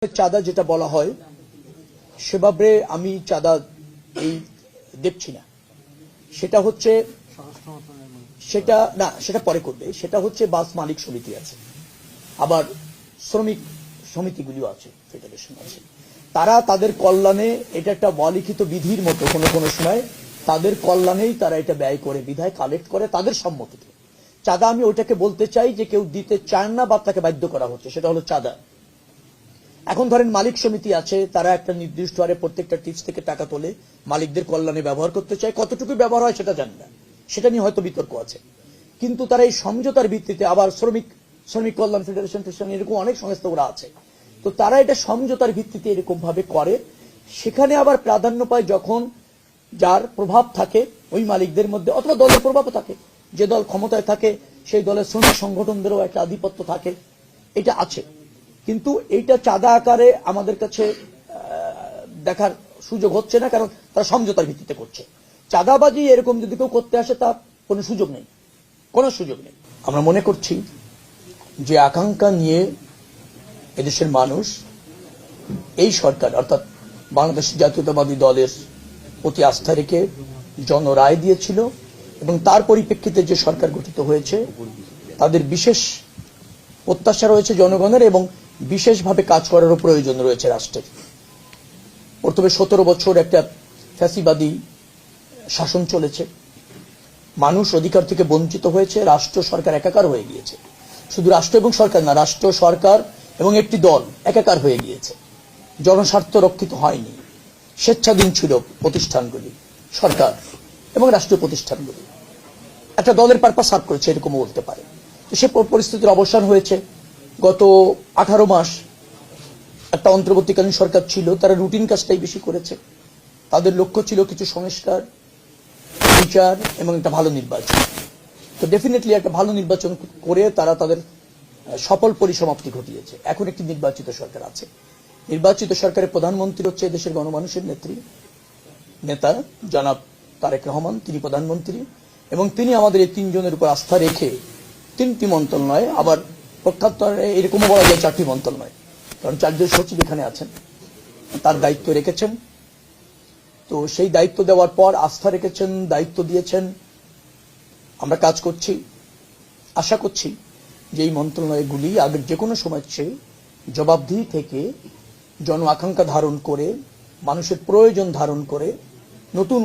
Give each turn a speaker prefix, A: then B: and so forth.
A: চাঁদা যেটা বলা হয় সেভাবে আমি চাঁদা এই দেখছি না। সেটা হচ্ছে সেটা পরে করবে। সেটা হচ্ছে বাস মালিক সমিতি আছে, আবার শ্রমিক সমিতিগুলিও আছে, ফেডারেশন আছে। তারা তাদের কল্যাণে, এটা একটা অলিখিত বিধির মতো কোনো কোনো সময় তাদের কল্যাণেই তারা এটা ব্যয় করে, বিধায় কালেক্ট করে তাদের সম্মতিতে। চাঁদা আমি ওইটাকে বলতে চাই যে কেউ দিতে চান না বা তাকে বাধ্য করা হচ্ছে, সেটা হলো চাঁদা। এখন ধরেন মালিক সমিতি আছে, তারা একটা নির্দিষ্ট হারে প্রত্যেকটা টিপস থেকে টাকা তোলে, মালিকদের কল্যাণে ব্যবহার করতে চায়। কতটুকু ব্যবহার হয় সেটা জানি না, সেটা নিয়ে হয়তো বিতর্ক আছে। কিন্তু তারা এই সমঝোতার ভিত্তিতে, আবার শ্রমিক কল্যাণ ফেডারেশন এরকম অনেক সংস্থা ওরা আছে, তো তারা এটা সমঝোতার ভিত্তিতে এরকম ভাবে করে। সেখানে আবার প্রাধান্য পায় যখন যার প্রভাব থাকে ওই মালিকদের মধ্যে, অথবা দলের প্রভাবও থাকে। যে দল ক্ষমতায় থাকে সেই দলের শ্রমিক সংগঠনদেরও একটা আধিপত্য থাকে, এটা আছে। কিন্তু এইটা চাঁদা আকারে আমাদের কাছে দেখার সুযোগ হচ্ছে না, কারণ তারা সমঝোতার ভিত্তিতে করছে। চাঁদাবাজি এরকম যদি কেউ করতে আসে তার কোনো সুযোগ নেই, কোনো সুযোগ নেই। আমরা মনে করছি যে আকাঙ্ক্ষা নিয়ে এদেশের মানুষ এই সরকার অর্থাৎ বাংলাদেশ জাতীয়তাবাদী দলের প্রতি আস্থা রেখে জনরায় দিয়েছিল, এবং তার পরিপ্রেক্ষিতে যে সরকার গঠিত হয়েছে তাদের বিশেষ প্রত্যাশা রয়েছে জনগণের, এবং বিশেষভাবে কাজ করারও প্রয়োজন রয়েছে রাষ্ট্রের। প্রথমে 17 বছর একটা ফ্যাসিবাদী শাসন চলেছে, মানুষ অধিকার থেকে বঞ্চিত হয়েছে, রাষ্ট্র সরকার একাকার হয়ে গিয়েছে। শুধু রাষ্ট্র এবং সরকার না, রাষ্ট্র সরকার এবং একটি দল একাকার হয়ে গিয়েছে। জনস্বার্থ রক্ষিত হয়নি, স্বেচ্ছাধীন ছিল প্রতিষ্ঠানগুলি, সরকার এবং রাষ্ট্রীয় প্রতিষ্ঠানগুলি একটা দলের পারপাস সার্ভ করেছে, এরকম বলতে পারে। তো সে পরিস্থিতির অবসান হয়েছে। গত 18 মাস একটা অন্তর্বর্তীকালীন সরকার ছিল, তারা রুটিন কাজটাই বেশি করেছে। তাদের লক্ষ্য ছিল কিছু সংস্কার, বিচার এবং একটা ভালো নির্বাচন। তো ডেফিনেটলি একটা ভালো নির্বাচন করে তারা তাদের সফল পরিসমাপ্তি ঘটিয়েছে। এখন একটি নির্বাচিত সরকার আছে। নির্বাচিত সরকারের প্রধানমন্ত্রী হচ্ছে দেশের গণমানুষের নেতা জনাব তারেক রহমান, তিনি প্রধানমন্ত্রী, এবং তিনি আমাদের এই 3 জনের উপর আস্থা রেখে 3টি মন্ত্রণালয়, আবার প্রখ্যাত এরকমও বলা যায় 4টি মন্ত্রণালয়, কারণ 4 জন সচিব এখানে আছেন, তার দায়িত্ব রেখেছেন। তো সেই দায়িত্ব দেওয়ার পর আস্থা রেখেছেন, দায়িত্ব দিয়েছেন, আমরা কাজ করছি। আশা করছি যে এই মন্ত্রণালয়গুলি আগের যে কোনো সময় চেয়ে জবাবদিহি থেকে, জন আকাঙ্ক্ষা ধারণ করে, মানুষের প্রয়োজন ধারণ করে নতুন